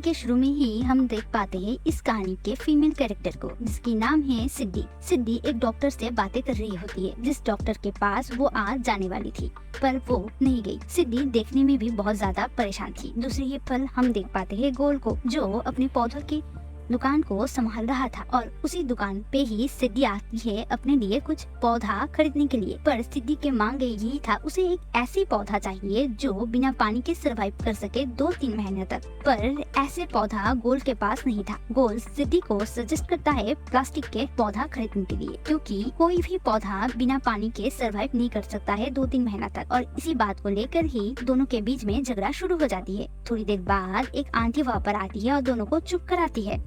के शुरू में ही हम देख पाते हैं इस कहानी के फीमेल कैरेक्टर को, जिसकी नाम है सिद्धि। सिद्धि एक डॉक्टर से बातें कर रही होती है, जिस डॉक्टर के पास वो आज जाने वाली थी, पर वो नहीं गई। सिद्धि देखने में भी बहुत ज्यादा परेशान थी। दूसरी ही पल हम देख पाते हैं गोल को, जो अपने पौधों की दुकान को संभाल रहा था, और उसी दुकान पे ही सिद्धि आती है अपने लिए कुछ पौधा खरीदने के लिए। पर सिद्धि के मांगे यही था, उसे एक ऐसी पौधा चाहिए जो बिना पानी के सरवाइव कर सके 2-3 महीने तक। पर ऐसे पौधा गोल के पास नहीं था। गोल सिद्धि को सजेस्ट करता है प्लास्टिक के पौधा खरीदने के लिए, क्योंकि कोई भी पौधा बिना पानी के सरवाइव नहीं कर सकता है 2-3 महीना तक। और इसी बात को लेकर ही दोनों के बीच में झगड़ा शुरू हो जाती है। थोड़ी देर बाद एक आंटी वहाँ पर आती है और दोनों को चुप कराती है।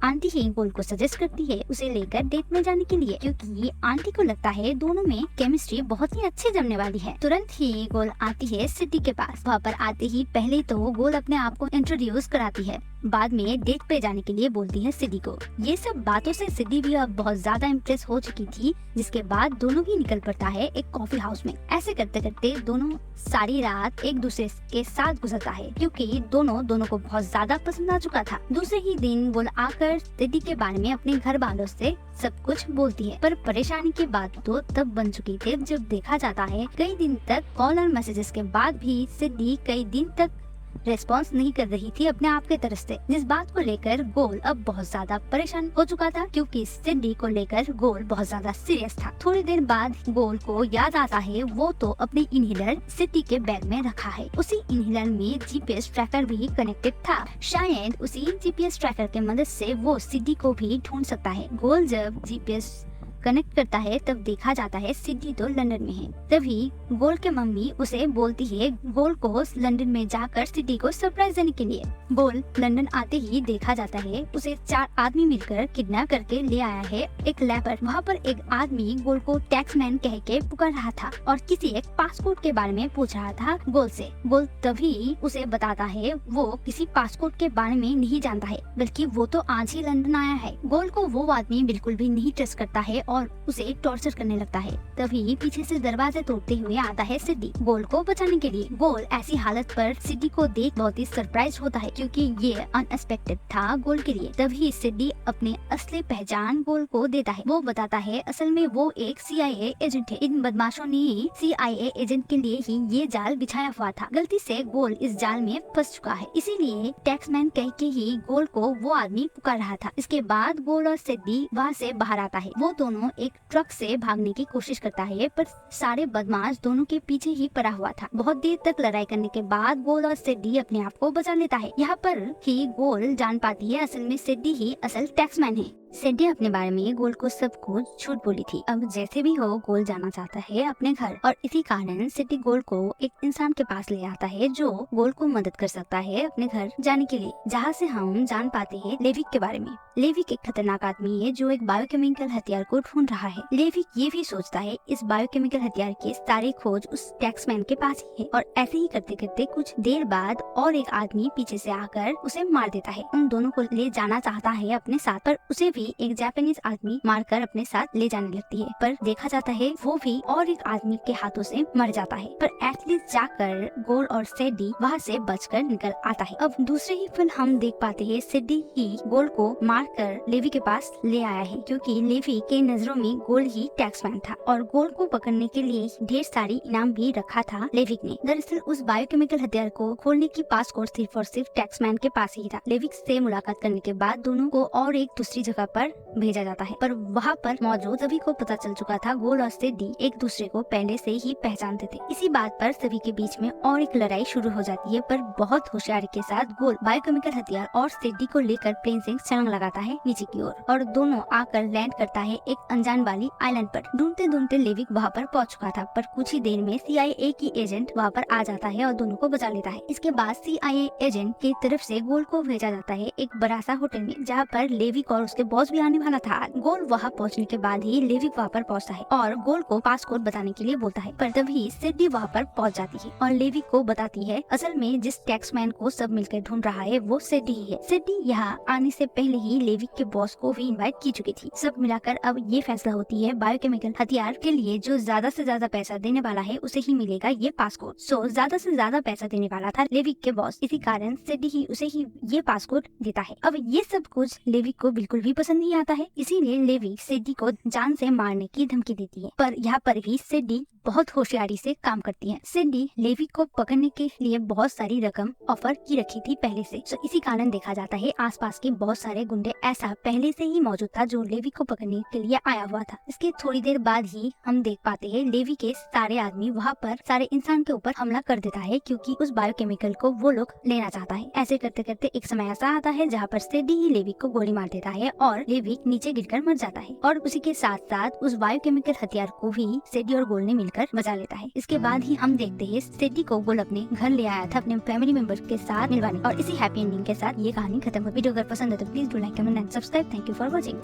आंटी ही गोल को सजेस्ट करती है उसे लेकर डेट में जाने के लिए, क्योंकि आंटी को लगता है दोनों में केमिस्ट्री बहुत ही अच्छी जमने वाली है। तुरंत ही गोल आती है सिद्धि के पास। वहाँ पर आते ही पहले तो गोल अपने आप को इंट्रोड्यूस कराती है, बाद में डेट पे जाने के लिए बोलती है सिद्धि को। ये सब बातों से सिद्धि भी अब बहुत ज्यादा इम्प्रेस हो चुकी थी, जिसके बाद दोनों ही निकल पड़ता है एक कॉफी हाउस में। ऐसे करते करते दोनों सारी रात एक दूसरे के साथ गुजरता है, क्योंकि दोनों को बहुत ज्यादा पसंद आ चुका था। दूसरे ही दिन गोल आकर सिद्धि के बारे में अपने घर वालों से सब कुछ बोलती है, पर परेशानी की बात तो तब बन चुकी थी जब देखा जाता है कई दिन तक कॉल और मैसेजेस के बाद भी सिद्धि कई दिन तक रेस्पॉन्स नहीं कर रही थी अपने आप के तरफ से, जिस बात को लेकर गोल अब बहुत ज्यादा परेशान हो चुका था, क्योंकि सिद्धि को लेकर गोल बहुत ज्यादा सीरियस था। थोड़ी देर बाद गोल को याद आता है वो तो अपने इनहेलर सिद्धि के बैग में रखा है। उसी इनहेलर में जीपीएस ट्रैकर भी कनेक्टेड था। शायद उसी जीपीएस ट्रैकर के मदद से वो सिद्धि को भी ढूंढ सकता है। गोल जब जीपीएस कनेक्ट करता है तब देखा जाता है सिद्धि तो लंदन में है। तभी गोल के मम्मी उसे बोलती है गोल को लंदन में जाकर सिद्धि को सरप्राइज देने के लिए। गोल लंदन आते ही देखा जाता है उसे 4 आदमी मिलकर किडनैप करके ले आया है एक लैब पर। वहाँ पर एक आदमी गोल को टैक्समैन कह के पुकार रहा था और किसी एक पासपोर्ट के बारे में पूछ रहा था गोल से। गोल तभी उसे बताता है वो किसी पासपोर्ट के बारे में नहीं जानता है, बल्कि वो तो आज ही लंदन आया है। गोल को वो आदमी बिल्कुल भी नहीं ट्रस्ट करता है और उसे टॉर्चर करने लगता है। तभी पीछे से दरवाजे तोड़ते हुए आता है सिद्धि गोल को बचाने के लिए। गोल ऐसी हालत पर सिद्धि को देख बहुत ही सरप्राइज होता है, क्योंकि ये अनएक्सपेक्टेड था गोल के लिए। तभी सिद्धि अपने असली पहचान गोल को देता है। वो बताता है असल में वो एक CIA एजेंट है। इन बदमाशों ने CIA एजेंट के लिए ही ये जाल बिछाया हुआ था। गलती से गोल इस जाल में फंस चुका है, इसीलिए टैक्समैन कह के ही गोल को वो आदमी पुकार रहा था। इसके बाद गोल और सिद्धि वहाँ से बाहर आता है। वो दोनों एक ट्रक से भागने की कोशिश करता है, पर सारे बदमाश दोनों के पीछे ही पड़ा हुआ था। बहुत देर तक लड़ाई करने के बाद गोल और सिद्धि अपने आप को बचा लेता है। यहाँ पर ही गोल जान पाती है असल में सिद्धि ही असल टैक्समैन है। सिद्धि अपने बारे में गोल को सब कुछ झूठ बोली थी। अब जैसे भी हो गोल जाना चाहता है अपने घर, और इसी कारण सिद्धि गोल को एक इंसान के पास ले आता है जो गोल को मदद कर सकता है अपने घर जाने के लिए, जहाँ से हम जान पाते हैं लेविक के बारे में। लेविक एक खतरनाक आदमी है जो एक बायोकेमिकल हथियार को ढूंढ रहा है। लेविक ये भी सोचता है इस बायोकेमिकल हथियार की सारी खोज उस टैक्समैन के पास ही है, और ऐसे ही करते करते कुछ देर बाद और एक आदमी पीछे से आकर उसे मार देता है। उन दोनों को ले जाना चाहता है अपने साथ, पर उसे भी एक जापानीज आदमी मारकर अपने साथ ले जाने लगती है। पर देखा जाता है वो भी और एक आदमी के हाथों से मर जाता है। पर एटलीस्ट जाकर गोल और सिद्धि वहाँ से बचकर निकल आता है। अब दूसरे ही पल हम देख पाते हैं सिद्धि ही गोल को मारकर लेवी के पास ले आया है, क्योंकि लेवी के नजरों में गोल ही टैक्समैन था और गोल को पकड़ने के लिए ढेर सारी इनाम भी रखा था लेविक ने। दरअसल उस बायोकेमिकल हथियार को खोलने की पासपोर्ट सिर्फ और सिर्फ टैक्समैन के पास ही था। लेविक से मुलाकात करने के बाद दोनों को और एक दूसरी जगह पर भेजा जाता है, पर वहाँ पर मौजूद सभी को पता चल चुका था गोल और सिद्धि एक दूसरे को पहले से ही पहचानते थे। इसी बात पर सभी के बीच में और एक लड़ाई शुरू हो जाती है, पर बहुत होशियारी के साथ गोल बायोकेमिकल हथियार और सिद्धि को लेकर प्लेन से छलांग लगाता है नीचे की ओर, और दोनों आकर लैंड करता है एक अनजान वाली आइलैंड पर। ढूंढते ढूंढते लेविक वहाँ पर पहुँच चुका था, पर कुछ ही देर में CIA की एजेंट वहाँ पर आ जाता है और दोनों को बचा लेता है। इसके बाद CIA एजेंट की तरफ से गोल को भेजा जाता है एक बड़ा सा होटल में, जहाँ पर लेविक और उसके बॉस भी आने वाला था। गोल वहाँ पहुँचने के बाद ही लेविक वहाँ पर पहुँचता है और गोल को पासकोड बताने के लिए बोलता है, पर तभी सिड्नी वहाँ पर पहुँच जाती है और लेविक को बताती है असल में जिस टैक्समैन को सब मिलकर ढूंढ रहा है वो सिड्नी ही है। सिड्नी यहाँ आने से पहले ही लेविक के बॉस को भी इनवाइट की चुकी थी। सब मिलाकर अब ये फैसला होती है बायोकेमिकल हथियार के लिए जो ज्यादा से ज्यादा पैसा देने वाला है उसे ही मिलेगा ये पासकोड। सो ज्यादा से ज्यादा पैसा देने वाला था लेविक के बॉस, इसी कारण सिड्नी ही उसे ही ये पासकोड देता है। अब ये सब कुछ लेविक को बिल्कुल भी पसंद नहीं आता है, इसीलिए लेविक सिड्नी को जान से मारने की धमकी देती है। पर यहाँ पर भी सिड्नी बहुत होशियारी से काम करती है। सिड्नी लेविक को पकड़ने के लिए बहुत सारी रकम ऑफर की रखी थी पहले से। सो इसी कारण देखा जाता है आसपास के बहुत सारे गुंडे ऐसा पहले से ही मौजूद था जो लेविक को पकड़ने के लिए आया हुआ था। इसके थोड़ी देर बाद ही हम देख पाते हैं लेविक के सारे आदमी वहाँ पर सारे इंसान के ऊपर हमला कर देता है क्योंकि उस बायोकेमिकल को वो लोग लेना चाहता है। ऐसे करते करते एक समय ऐसा आता है जहाँ पर सिड्नी ही लेविक को गोली मार देता है और लेविक नीचे गिरकर मर जाता है और उसी के साथ साथ उस बायोकेमिकल हथियार को भी सिड्नी और गोल ने मिलकर बचा लेता है। इसके बाद ही हम देखते हैं सिड्नी को गोल अपने घर ले आया था अपने फैमिली मेंबर्स के साथ मिलवाने और इसी हैप्पी एंडिंग के साथ ये कहानी खत्म हुई। वीडियो अगर पसंद है तो please do like, comment and subscribe. Thank you for watching.